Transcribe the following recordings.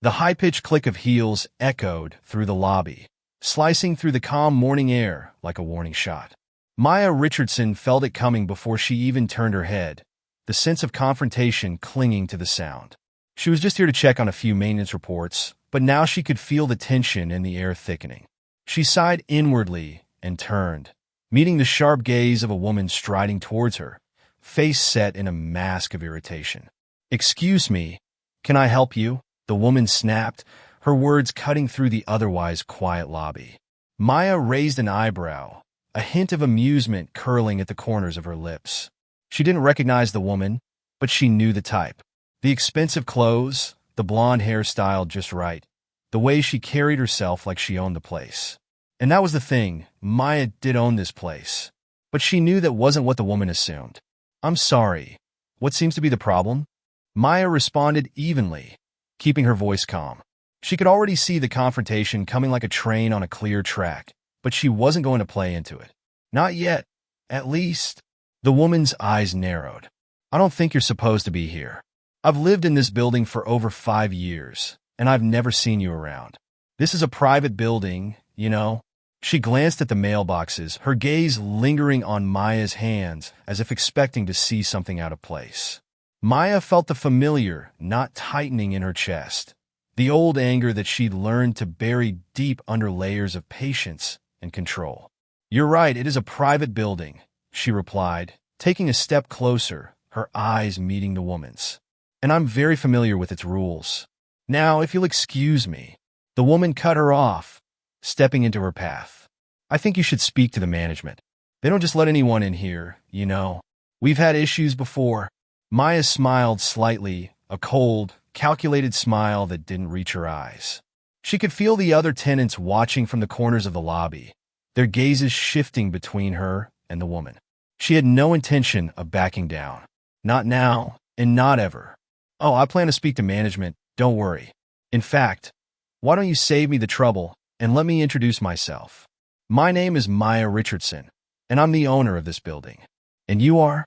The high-pitched click of heels echoed through the lobby, slicing through the calm morning air like a warning shot. Maya Richardson felt it coming before she even turned her head, the sense of confrontation clinging to the sound. She was just here to check on a few maintenance reports, but now she could feel the tension in the air thickening. She sighed inwardly and turned, meeting the sharp gaze of a woman striding towards her, face set in a mask of irritation. "Excuse me, can I help you?" the woman snapped, her words cutting through the otherwise quiet lobby. Maya raised an eyebrow, a hint of amusement curling at the corners of her lips. She didn't recognize the woman, but she knew the type. The expensive clothes, the blonde hair styled just right, the way she carried herself like she owned the place. And that was the thing, Maya did own this place. But she knew that wasn't what the woman assumed. "I'm sorry. What seems to be the problem?" Maya responded evenly, keeping her voice calm. She could already see the confrontation coming like a train on a clear track, but she wasn't going to play into it. "Not yet, at least." The woman's eyes narrowed. "I don't think you're supposed to be here. I've lived in this building for over 5 years, and I've never seen you around. This is a private building, you know." She glanced at the mailboxes, her gaze lingering on Maya's hands as if expecting to see something out of place. Maya felt the familiar, not tightening in her chest, the old anger that she'd learned to bury deep under layers of patience and control. "You're right, it is a private building," she replied, taking a step closer, her eyes meeting the woman's. "And I'm very familiar with its rules. Now, if you'll excuse me." The woman cut her off, stepping into her path. "I think you should speak to the management. They don't just let anyone in here, you know. We've had issues before." Maya smiled slightly, a cold, calculated smile that didn't reach her eyes. She could feel the other tenants watching from the corners of the lobby, their gazes shifting between her and the woman. She had no intention of backing down. Not now, and not ever. "Oh, I plan to speak to management, don't worry. In fact, why don't you save me the trouble and let me introduce myself? My name is Maya Richardson, and I'm the owner of this building. And you are?"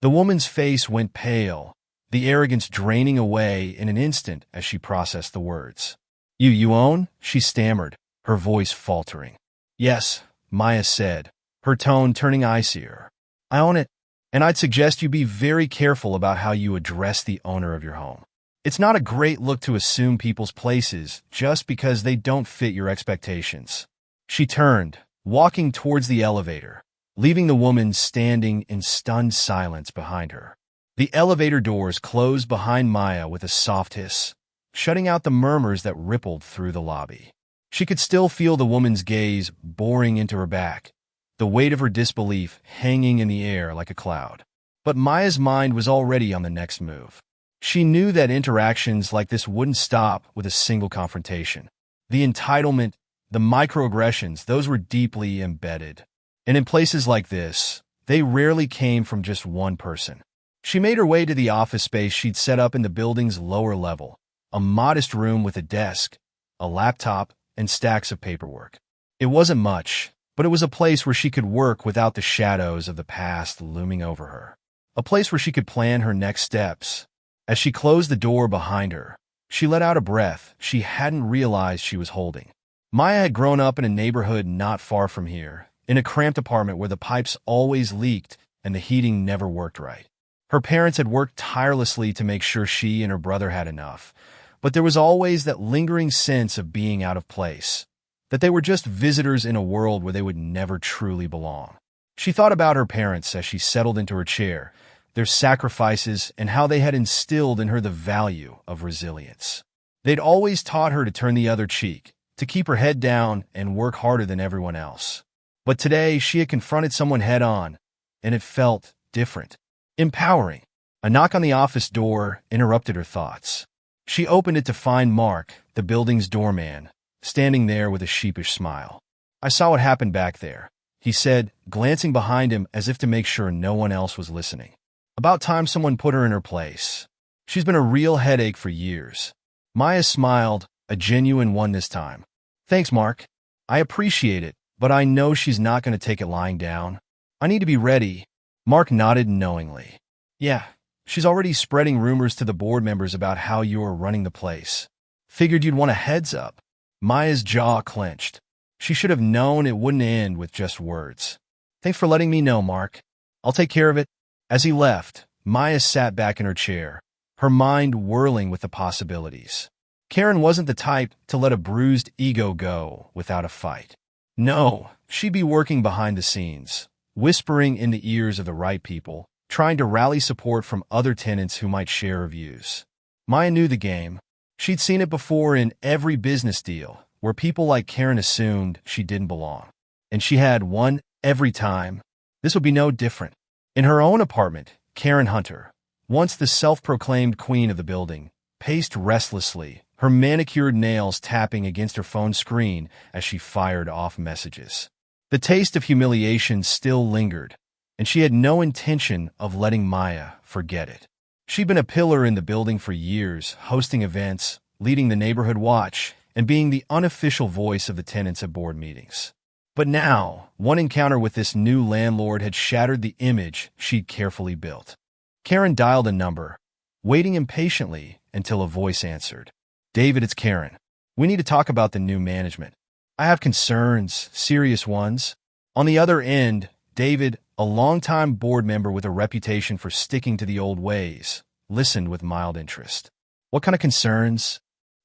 The woman's face went pale, the arrogance draining away in an instant as she processed the words. You own?" she stammered, her voice faltering. "Yes," Maya said, her tone turning icier. "I own it, and I'd suggest you be very careful about how you address the owner of your home. It's not a great look to assume people's places just because they don't fit your expectations." She turned, walking towards the elevator, leaving the woman standing in stunned silence behind her. The elevator doors closed behind Maya with a soft hiss, shutting out the murmurs that rippled through the lobby. She could still feel the woman's gaze boring into her back, the weight of her disbelief hanging in the air like a cloud. But Maya's mind was already on the next move. She knew that interactions like this wouldn't stop with a single confrontation. The entitlement, the microaggressions, those were deeply embedded. And in places like this, they rarely came from just one person. She made her way to the office space she'd set up in the building's lower level, a modest room with a desk, a laptop, and stacks of paperwork. It wasn't much, but it was a place where she could work without the shadows of the past looming over her. A place where she could plan her next steps. As she closed the door behind her, she let out a breath she hadn't realized she was holding. Maya had grown up in a neighborhood not far from here, in a cramped apartment where the pipes always leaked and the heating never worked right. Her parents had worked tirelessly to make sure she and her brother had enough, but there was always that lingering sense of being out of place, that they were just visitors in a world where they would never truly belong. She thought about her parents as she settled into her chair, their sacrifices, and how they had instilled in her the value of resilience. They'd always taught her to turn the other cheek, to keep her head down and work harder than everyone else. But today, she had confronted someone head-on, and it felt different, empowering. A knock on the office door interrupted her thoughts. She opened it to find Mark, the building's doorman, standing there with a sheepish smile. "I saw what happened back there," he said, glancing behind him as if to make sure no one else was listening. "About time someone put her in her place. She's been a real headache for years." Maya smiled, a genuine one this time. "Thanks, Mark. I appreciate it, but I know she's not going to take it lying down. I need to be ready." Mark nodded knowingly. "Yeah, she's already spreading rumors to the board members about how you're running the place. Figured you'd want a heads up. Maya's jaw clenched. She should have known it wouldn't end with just words. Thanks for letting me know, Mark. I'll take care of it. As he left, Maya sat back in her chair, her mind whirling with the possibilities. Karen wasn't the type to let a bruised ego go without a fight. No, she'd be working behind the scenes, whispering in the ears of the right people, trying to rally support from other tenants who might share her views. Maya knew the game. She'd seen it before in every business deal, where people like Karen assumed she didn't belong. And she had won every time. This would be no different. In her own apartment, Karen Hunter, once the self-proclaimed queen of the building, paced restlessly, her manicured nails tapping against her phone screen as she fired off messages. The taste of humiliation still lingered, and she had no intention of letting Maya forget it. She'd been a pillar in the building for years, hosting events, leading the neighborhood watch, and being the unofficial voice of the tenants at board meetings. But now, one encounter with this new landlord had shattered the image she'd carefully built. Karen dialed a number, waiting impatiently until a voice answered. David, it's Karen. We need to talk about the new management. I have concerns, serious ones. On the other end, David, a longtime board member with a reputation for sticking to the old ways, listened with mild interest. What kind of concerns?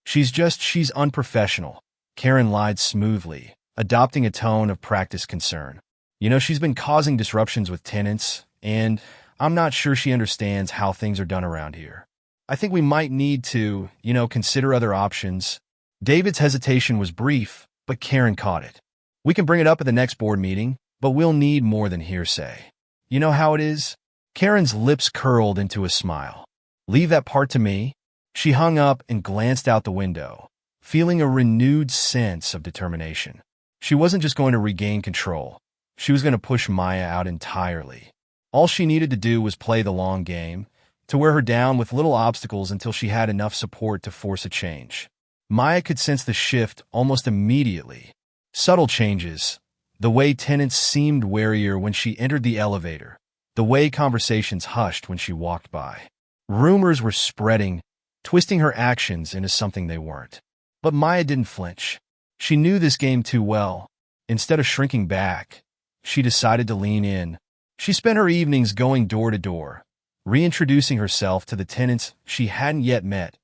She's unprofessional. Karen lied smoothly, adopting a tone of practiced concern. She's been causing disruptions with tenants, and I'm not sure she understands how things are done around here. I think we might need to, consider other options. David's hesitation was brief, but Karen caught it. We can bring it up at the next board meeting, but we'll need more than hearsay. You know how it is? Karen's lips curled into a smile. Leave that part to me. She hung up and glanced out the window, feeling a renewed sense of determination. She wasn't just going to regain control. She was going to push Maya out entirely. All she needed to do was play the long game, to wear her down with little obstacles until she had enough support to force a change. Maya could sense the shift almost immediately. Subtle changes, the way tenants seemed warier when she entered the elevator, the way conversations hushed when she walked by. Rumors were spreading, twisting her actions into something they weren't. But Maya didn't flinch. She knew this game too well. Instead of shrinking back, she decided to lean in. She spent her evenings going door to door, reintroducing herself to the tenants she hadn't yet met,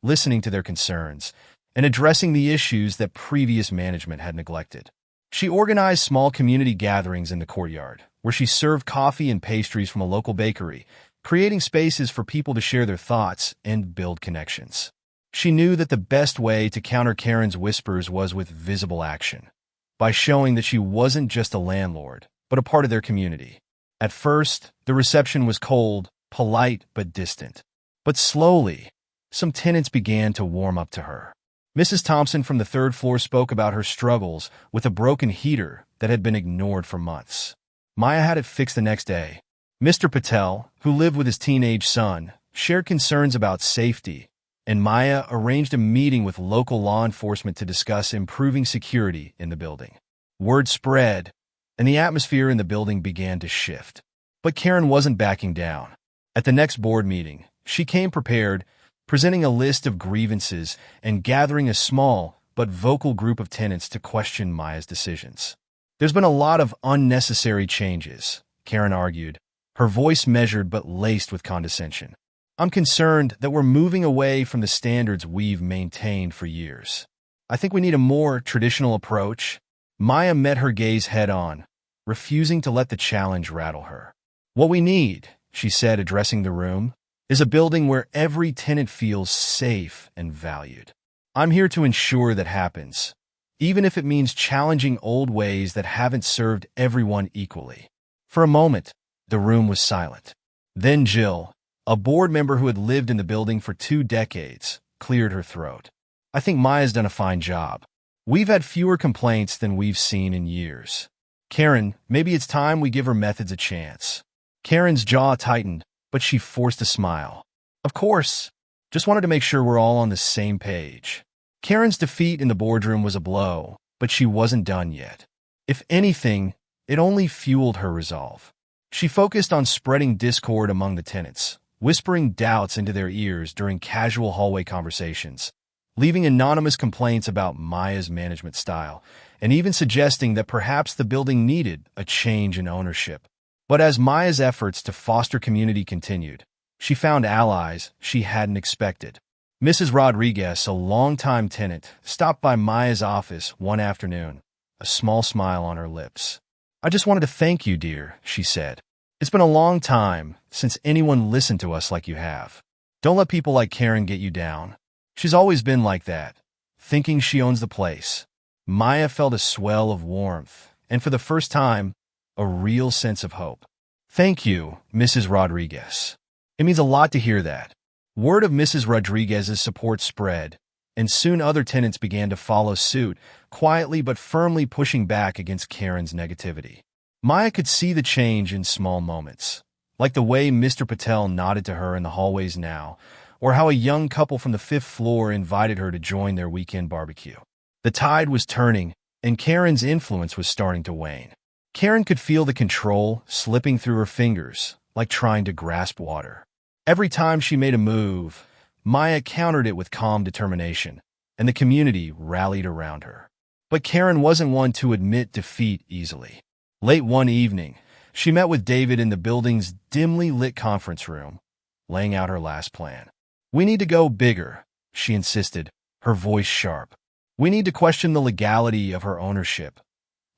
listening to their concerns, and addressing the issues that previous management had neglected. She organized small community gatherings in the courtyard, where she served coffee and pastries from a local bakery, creating spaces for people to share their thoughts and build connections. She knew that the best way to counter Karen's whispers was with visible action, by showing that she wasn't just a landlord, but a part of their community. At first, the reception was cold, polite but distant. But slowly, some tenants began to warm up to her. Mrs. Thompson from the third floor spoke about her struggles with a broken heater that had been ignored for months. Maya had it fixed the next day. Mr. Patel, who lived with his teenage son, shared concerns about safety, and Maya arranged a meeting with local law enforcement to discuss improving security in the building. Word spread, and the atmosphere in the building began to shift. But Karen wasn't backing down. At the next board meeting, she came prepared, presenting a list of grievances and gathering a small but vocal group of tenants to question Maya's decisions. There's been a lot of unnecessary changes, Karen argued, her voice measured but laced with condescension. I'm concerned that we're moving away from the standards we've maintained for years. I think we need a more traditional approach. Maya met her gaze head-on, refusing to let the challenge rattle her. What we need, she said, addressing the room, is a building where every tenant feels safe and valued. I'm here to ensure that happens, even if it means challenging old ways that haven't served everyone equally. For a moment, the room was silent. Then Jill, a board member who had lived in the building for 2 decades, cleared her throat. I think Maya's done a fine job. We've had fewer complaints than we've seen in years. Karen, maybe it's time we give her methods a chance. Karen's jaw tightened, but she forced a smile. Of course. Just wanted to make sure we're all on the same page. Karen's defeat in the boardroom was a blow, but she wasn't done yet. If anything, it only fueled her resolve. She focused on spreading discord among the tenants, whispering doubts into their ears during casual hallway conversations, leaving anonymous complaints about Maya's management style, and even suggesting that perhaps the building needed a change in ownership. But as Maya's efforts to foster community continued, she found allies she hadn't expected. Mrs. Rodriguez, a longtime tenant, stopped by Maya's office one afternoon, a small smile on her lips. "I just wanted to thank you, dear," she said. "It's been a long time since anyone listened to us like you have. Don't let people like Karen get you down. She's always been like that, thinking she owns the place." Maya felt a swell of warmth, and for the first time, a real sense of hope. "Thank you, Mrs. Rodriguez. It means a lot to hear that." Word of Mrs. Rodriguez's support spread, and soon other tenants began to follow suit, quietly but firmly pushing back against Karen's negativity. Maya could see the change in small moments, like the way Mr. Patel nodded to her in the hallways now, or how a young couple from the 5th floor invited her to join their weekend barbecue. The tide was turning, and Karen's influence was starting to wane. Karen could feel the control slipping through her fingers, like trying to grasp water. Every time she made a move, Maya countered it with calm determination, and the community rallied around her. But Karen wasn't one to admit defeat easily. Late one evening, she met with David in the building's dimly lit conference room, laying out her last plan. "We need to go bigger," she insisted, her voice sharp. "We need to question the legality of her ownership.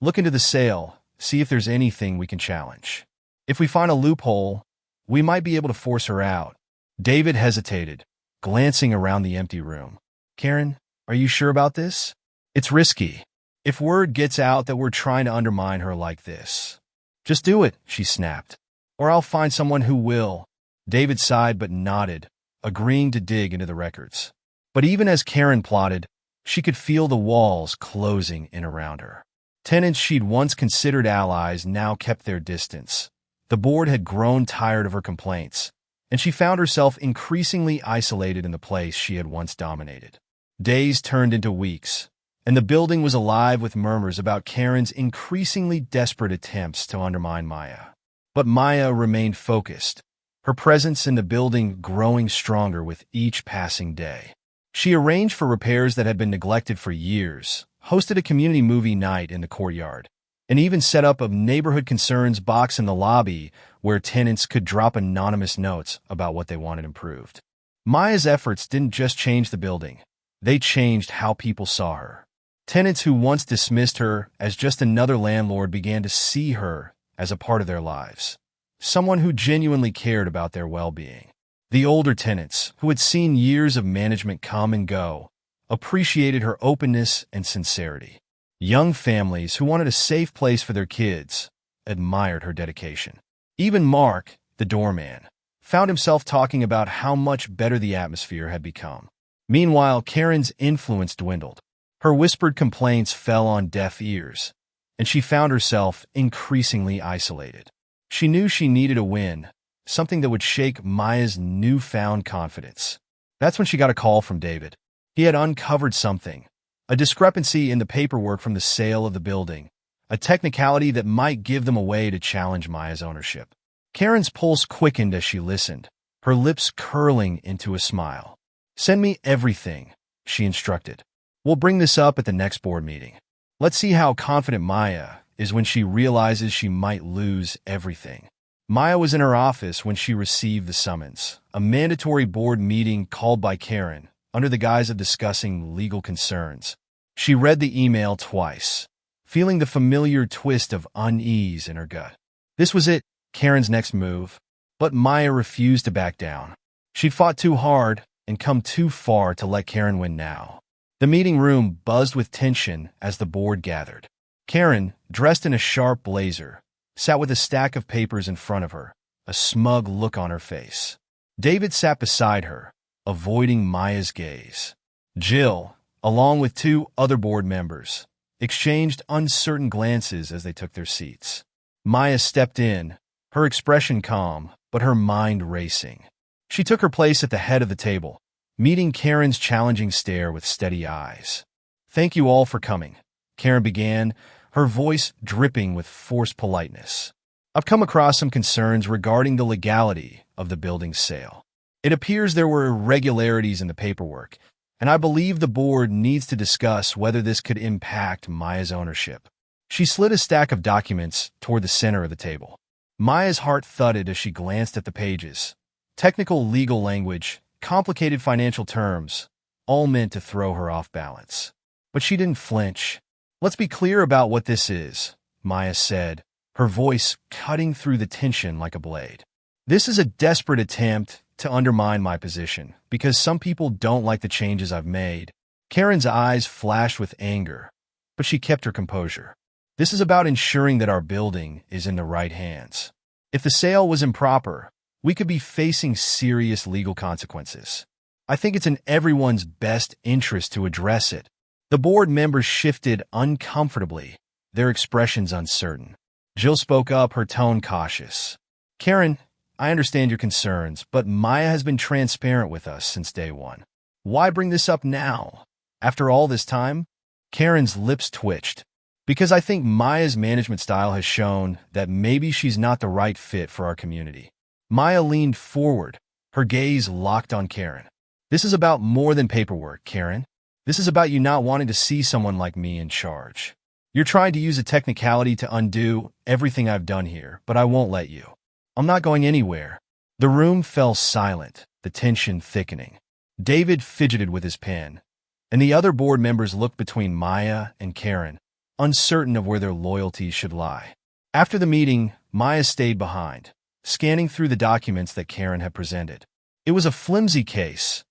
Look into the sale, see if there's anything we can challenge. If we find a loophole, we might be able to force her out." David hesitated, glancing around the empty room. "Karen, are you sure about this? It's risky. If word gets out that we're trying to undermine her like this." "Just do it," she snapped. "Or I'll find someone who will." David sighed but nodded, agreeing to dig into the records. But even as Karen plotted, she could feel the walls closing in around her. Tenants she'd once considered allies now kept their distance. The board had grown tired of her complaints, and she found herself increasingly isolated in the place she had once dominated. Days turned into weeks, and the building was alive with murmurs about Karen's increasingly desperate attempts to undermine Maya. But Maya remained focused, her presence in the building growing stronger with each passing day. She arranged for repairs that had been neglected for years, hosted a community movie night in the courtyard, and even set up a neighborhood concerns box in the lobby where tenants could drop anonymous notes about what they wanted improved. Maya's efforts didn't just change the building, they changed how people saw her. Tenants who once dismissed her as just another landlord began to see her as a part of their lives, someone who genuinely cared about their well-being. The older tenants, who had seen years of management come and go, appreciated her openness and sincerity. Young families who wanted a safe place for their kids admired her dedication. Even Mark, the doorman, found himself talking about how much better the atmosphere had become. Meanwhile, Karen's influence dwindled. Her whispered complaints fell on deaf ears, and she found herself increasingly isolated. She knew she needed a win, something that would shake Maya's newfound confidence. That's when she got a call from David. He had uncovered something, a discrepancy in the paperwork from the sale of the building, a technicality that might give them a way to challenge Maya's ownership. Karen's pulse quickened as she listened, her lips curling into a smile. "Send me everything," she instructed. "We'll bring this up at the next board meeting." Let's see how confident Maya is when she realizes she might lose everything. Maya was in her office when she received the summons, a mandatory board meeting called by Karen, under the guise of discussing legal concerns. She read the email twice, feeling the familiar twist of unease in her gut. This was it, Karen's next move. But Maya refused to back down. She'd fought too hard and come too far to let Karen win now. The meeting room buzzed with tension as the board gathered. Karen, dressed in a sharp blazer, sat with a stack of papers in front of her, a smug look on her face. David sat beside her, avoiding Maya's gaze. Jill, along with two other board members, exchanged uncertain glances as they took their seats. Maya stepped in, her expression calm, but her mind racing. She took her place at the head of the table, meeting Karen's challenging stare with steady eyes. "Thank you all for coming," Karen began, her voice dripping with forced politeness. "I've come across some concerns regarding the legality of the building's sale. It appears there were irregularities in the paperwork, and I believe the board needs to discuss whether this could impact Maya's ownership. She slid a stack of documents toward the center of the table. Maya's heart thudded as she glanced at the pages. Technical legal language, complicated financial terms, all meant to throw her off balance. But she didn't flinch. "Let's be clear about what this is," Maya said, her voice cutting through the tension like a blade. "This is a desperate attempt to undermine my position, because some people don't like the changes I've made." Karen's eyes flashed with anger, but she kept her composure. "This is about ensuring that our building is in the right hands. If the sale was improper, we could be facing serious legal consequences. I think it's in everyone's best interest to address it." The board members shifted uncomfortably, their expressions uncertain. Jill spoke up, her tone cautious. "Karen, I understand your concerns, but Maya has been transparent with us since day one. Why bring this up now? After all this time?" Karen's lips twitched. "Because I think Maya's management style has shown that maybe she's not the right fit for our community." Maya leaned forward, her gaze locked on Karen. "This is about more than paperwork, Karen. This is about you not wanting to see someone like me in charge. You're trying to use a technicality to undo everything I've done here, but I won't let you. I'm not going anywhere." The room fell silent, the tension thickening. David fidgeted with his pen, and the other board members looked between Maya and Karen, uncertain of where their loyalties should lie. After the meeting, Maya stayed behind, scanning through the documents that Karen had presented. It was a flimsy case,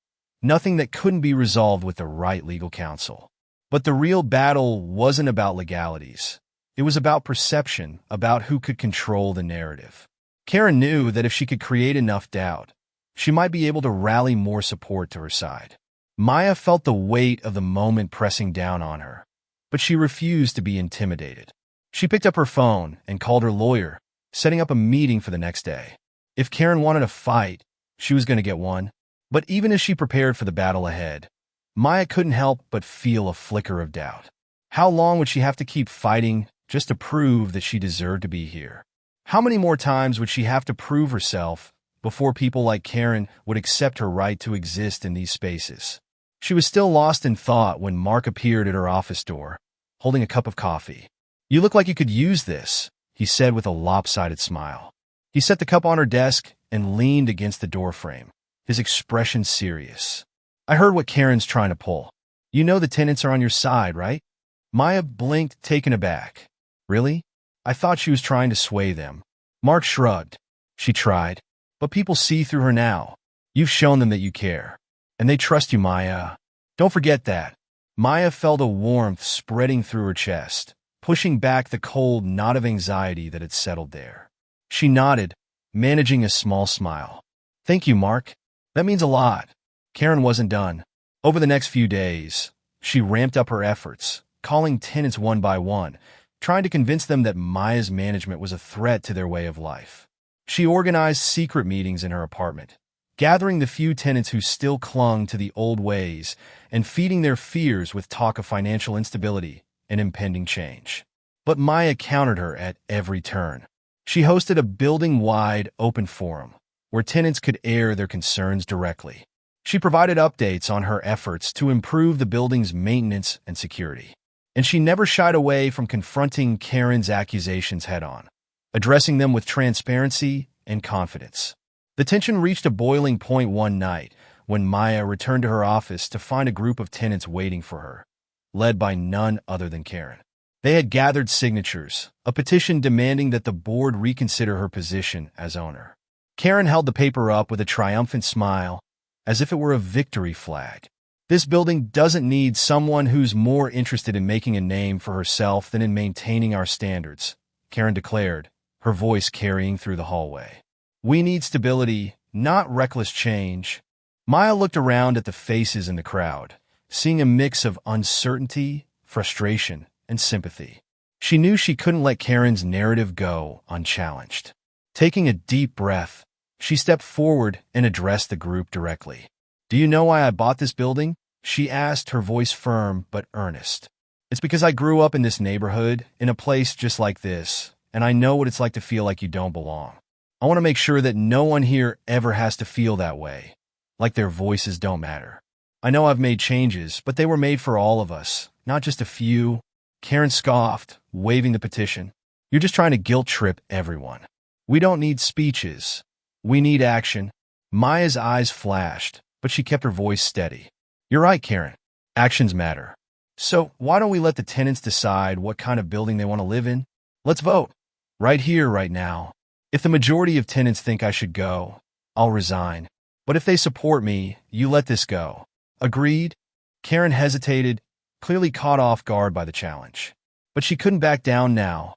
nothing that couldn't be resolved with the right legal counsel. But the real battle wasn't about legalities. It was about perception, about who could control the narrative. Karen knew that if she could create enough doubt, she might be able to rally more support to her side. Maya felt the weight of the moment pressing down on her, but she refused to be intimidated. She picked up her phone and called her lawyer, setting up a meeting for the next day. If Karen wanted a fight, she was going to get one. But even as she prepared for the battle ahead, Maya couldn't help but feel a flicker of doubt. How long would she have to keep fighting just to prove that she deserved to be here? How many more times would she have to prove herself before people like Karen would accept her right to exist in these spaces? She was still lost in thought when Mark appeared at her office door, holding a cup of coffee. "You look like you could use this," he said with a lopsided smile. He set the cup on her desk and leaned against the doorframe, his expression serious. "I heard what Karen's trying to pull. You know the tenants are on your side, right?" Maya blinked, taken aback. "Really? I thought she was trying to sway them." Mark shrugged. "She tried. But people see through her now. You've shown them that you care. And they trust you, Maya. Don't forget that." Maya felt a warmth spreading through her chest, pushing back the cold knot of anxiety that had settled there. She nodded, managing a small smile. "Thank you, Mark. That means a lot." Karen wasn't done. Over the next few days, she ramped up her efforts, calling tenants one by one, trying to convince them that Maya's management was a threat to their way of life. She organized secret meetings in her apartment, gathering the few tenants who still clung to the old ways and feeding their fears with talk of financial instability and impending change. But Maya countered her at every turn. She hosted a building-wide open forum where tenants could air their concerns directly. She provided updates on her efforts to improve the building's maintenance and security. And she never shied away from confronting Karen's accusations head-on, addressing them with transparency and confidence. The tension reached a boiling point one night when Maya returned to her office to find a group of tenants waiting for her, led by none other than Karen. They had gathered signatures, a petition demanding that the board reconsider her position as owner. Karen held the paper up with a triumphant smile, as if it were a victory flag. "This building doesn't need someone who's more interested in making a name for herself than in maintaining our standards," Karen declared, her voice carrying through the hallway. "We need stability, not reckless change." Maya looked around at the faces in the crowd, seeing a mix of uncertainty, frustration, and sympathy. She knew she couldn't let Karen's narrative go unchallenged. Taking a deep breath, she stepped forward and addressed the group directly. "Do you know why I bought this building?" she asked, her voice firm but earnest. "It's because I grew up in this neighborhood, in a place just like this, and I know what it's like to feel like you don't belong. I want to make sure that no one here ever has to feel that way, like their voices don't matter." I know I've made changes, but they were made for all of us, not just a few. Karen scoffed, waving the petition. You're just trying to guilt trip everyone. We don't need speeches. We need action. Maya's eyes flashed, but she kept her voice steady. You're right, Karen. Actions matter. So why don't we let the tenants decide what kind of building they want to live in? Let's vote. Right here, right now. If the majority of tenants think I should go, I'll resign. But if they support me, you let this go. Agreed? Karen hesitated, clearly caught off guard by the challenge. But she couldn't back down now,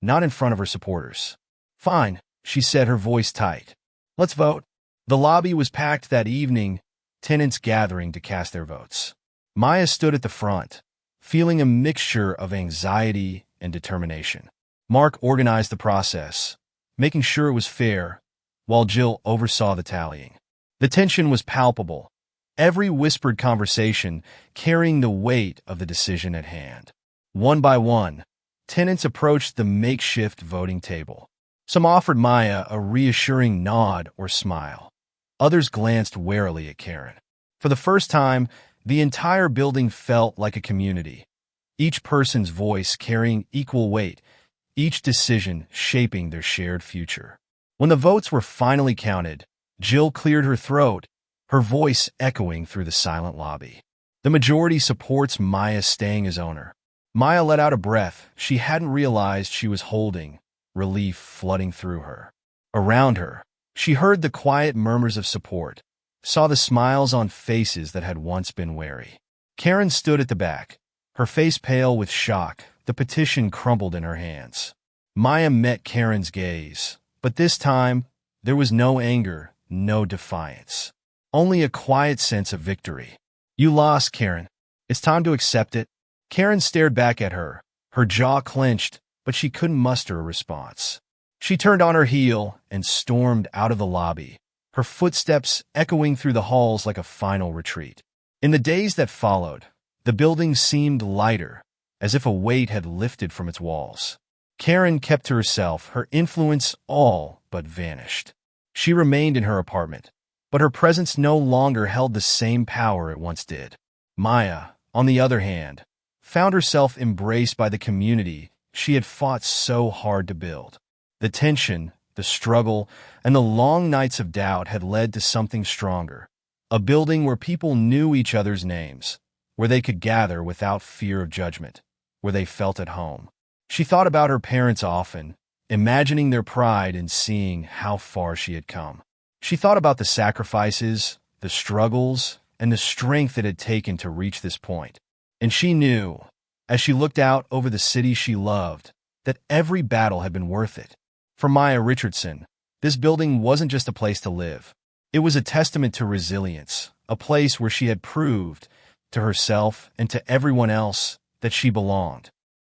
not in front of her supporters. Fine, she said, her voice tight. Let's vote. The lobby was packed that evening, tenants gathering to cast their votes. Maya stood at the front, feeling a mixture of anxiety and determination. Mark organized the process, making sure it was fair, while Jill oversaw the tallying. The tension was palpable, every whispered conversation carrying the weight of the decision at hand. One by one, tenants approached the makeshift voting table. Some offered Maya a reassuring nod or smile. Others glanced warily at Karen. For the first time, the entire building felt like a community, each person's voice carrying equal weight, each decision shaping their shared future. When the votes were finally counted, Jill cleared her throat, her voice echoing through the silent lobby. The majority supports Maya staying as owner. Maya let out a breath she hadn't realized she was holding, relief flooding through her. Around her, she heard the quiet murmurs of support, saw the smiles on faces that had once been wary. Karen stood at the back, her face pale with shock, the petition crumpled in her hands. Maya met Karen's gaze, but this time, there was no anger, no defiance. Only a quiet sense of victory. You lost, Karen. It's time to accept it. Karen stared back at her, her jaw clenched, but she couldn't muster a response. She turned on her heel and stormed out of the lobby, her footsteps echoing through the halls like a final retreat. In the days that followed, the building seemed lighter, as if a weight had lifted from its walls. Karen kept to herself, her influence all but vanished. She remained in her apartment, but her presence no longer held the same power it once did. Maya, on the other hand, found herself embraced by the community she had fought so hard to build. The tension, the struggle, and the long nights of doubt had led to something stronger, a building where people knew each other's names, where they could gather without fear of judgment, where they felt at home. She thought about her parents often, imagining their pride in seeing how far she had come. She thought about the sacrifices, the struggles, and the strength it had taken to reach this point. And she knew, as she looked out over the city she loved, that every battle had been worth it. For Maya Richardson, this building wasn't just a place to live. It was a testament to resilience, a place where she had proved, to herself and to everyone else, that she belonged.